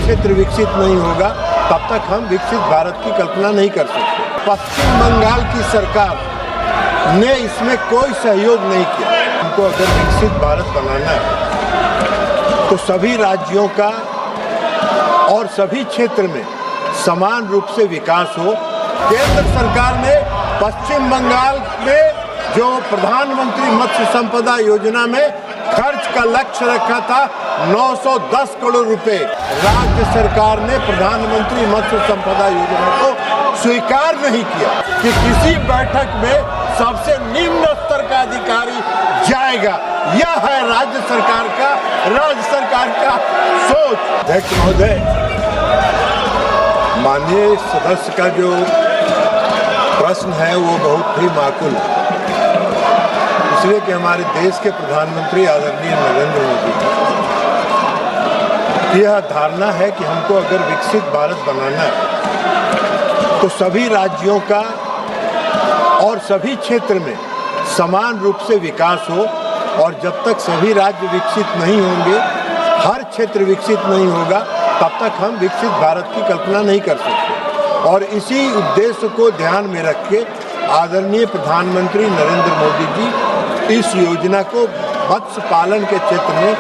क्षेत्र विकसित नहीं होगा तब तक हम विकसित भारत की कल्पना नहीं कर सकते। पश्चिम बंगाल की सरकार ने इसमें कोई सहयोग नहीं किया। हमको अगर विकसित भारत बनाना है तो सभी राज्यों का और सभी क्षेत्र में समान रूप से विकास हो। केंद्र सरकार ने पश्चिम बंगाल में जो प्रधानमंत्री मत्स्य संपदा योजना में खर्च का लक्ष्य रखा था 910 करोड़ रुपए, राज्य सरकार ने प्रधानमंत्री मत्स्य संपदा योजना को स्वीकार नहीं किया कि किसी बैठक में सबसे निम्न स्तर का अधिकारी जाएगा। यह है राज्य सरकार का सोच। अध्यक्ष महोदय, माननीय सदस्य का जो प्रश्न है वो बहुत ही माकूल है, इसलिए कि हमारे देश के प्रधानमंत्री आदरणीय नरेंद्र मोदी की यह धारणा है कि हमको अगर विकसित भारत बनाना है तो सभी राज्यों का और सभी क्षेत्र में समान रूप से विकास हो, और जब तक सभी राज्य विकसित नहीं होंगे, हर क्षेत्र विकसित नहीं होगा, तब तक हम विकसित भारत की कल्पना नहीं कर सकते। और इसी उद्देश्य को ध्यान में रख के आदरणीय प्रधानमंत्री नरेंद्र मोदी जी इस योजना को मत्स्य पालन के क्षेत्र में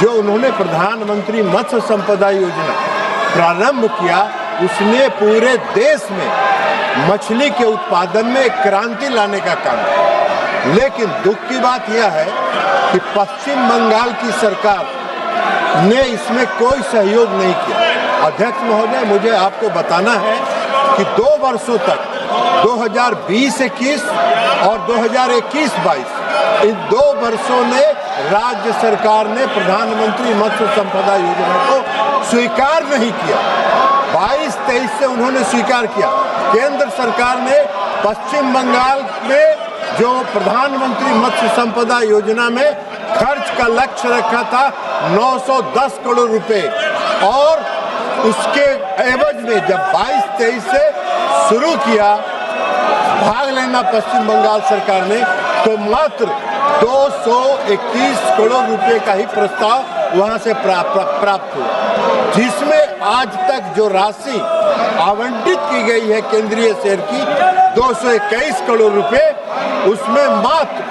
जो उन्होंने प्रधानमंत्री मत्स्य संपदा योजना प्रारंभ किया, उसने पूरे देश में मछली के उत्पादन में एक क्रांति लाने का काम किया। लेकिन दुख की बात यह है कि पश्चिम बंगाल की सरकार ने इसमें कोई सहयोग नहीं किया। अध्यक्ष महोदय, मुझे आपको बताना है कि 2 वर्षों तक 2020-21 और 2021-22 इन 2 वर्षों में राज्य सरकार ने प्रधानमंत्री मत्स्य संपदा योजना को स्वीकार नहीं किया। 22-23 से उन्होंने स्वीकार किया। केंद्र सरकार ने पश्चिम बंगाल में जो प्रधानमंत्री मत्स्य संपदा योजना में खर्च का लक्ष्य रखा था 910 करोड़ रुपए, और उसके एवज में जब 22-23 से शुरू किया भाग लेना पश्चिम बंगाल सरकार ने, तो मात्र 221 करोड़ रुपए का ही प्रस्ताव वहां से प्राप्त हुआ, जिसमें आज तक जो राशि आवंटित की गई है केंद्रीय शेयर की 221 करोड़ रुपए, उसमें मात्र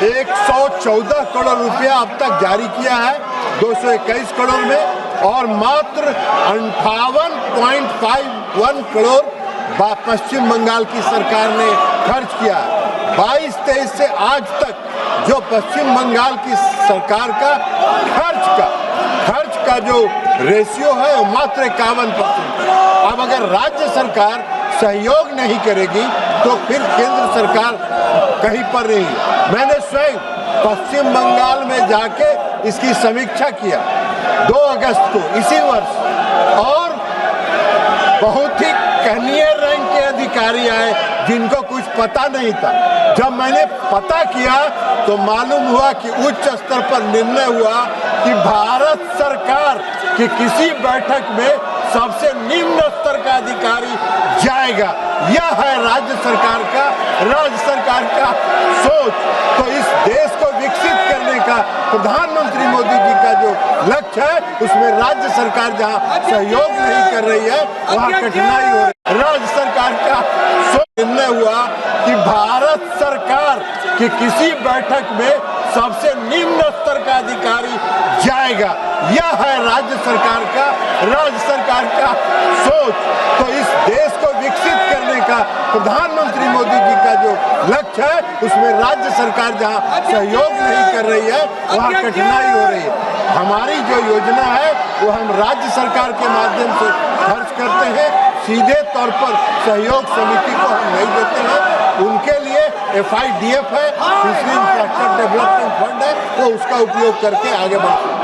114 करोड़ रुपया अब तक जारी किया है 221 करोड़ में, और मात्र 58.51 करोड़ पश्चिम बंगाल की सरकार ने खर्च किया है। 22-23 से आज तक जो पश्चिम बंगाल की सरकार का खर्च का जो रेशियो है वो मात्र 51%। अब अगर राज्य सरकार सहयोग नहीं करेगी तो फिर केंद्र सरकार कहीं पर नहीं है। मैंने स्वयं पश्चिम बंगाल में जाके इसकी समीक्षा किया 2 अगस्त को इसी वर्ष, और बहुत ही कनीय रैंक के अधिकारी आए जिनको कुछ पता नहीं था। जब मैंने पता किया तो मालूम हुआ कि उच्च स्तर पर निर्णय हुआ कि भारत सरकार की किसी बैठक में सबसे निम्न स्तर का अधिकारी जाएगा। यह है राज्य सरकार का सोच। तो इस देश को विकसित करने का प्रधानमंत्री मोदी जी का जो लक्ष्य है, उसमें राज्य सरकार जहां सहयोग नहीं कर रही है वहां कठिनाई हो रही है। राज्य सरकार का निर्णय हुआ कि भारत सरकार की किसी बैठक में सबसे निम्न स्तर का अधिकारी जाएगा। यह है राज्य सरकार का सोच। तो इस देश को विकसित करने का प्रधानमंत्री मोदी जी का जो लक्ष्य है, उसमें राज्य सरकार जहां सहयोग नहीं कर रही है वहां कठिनाई हो रही है। हमारी जो योजना है वो हम राज्य सरकार के माध्यम से खर्च करते हैं, सीधे तौर पर सहयोग समिति को हम नहीं देते हैं। उनके लिए FIDF है, फिशरी इंफ्रास्ट्रक्चर डेवलपमेंट फंड है, वो उसका उपयोग करके आगे बढ़ते हैं।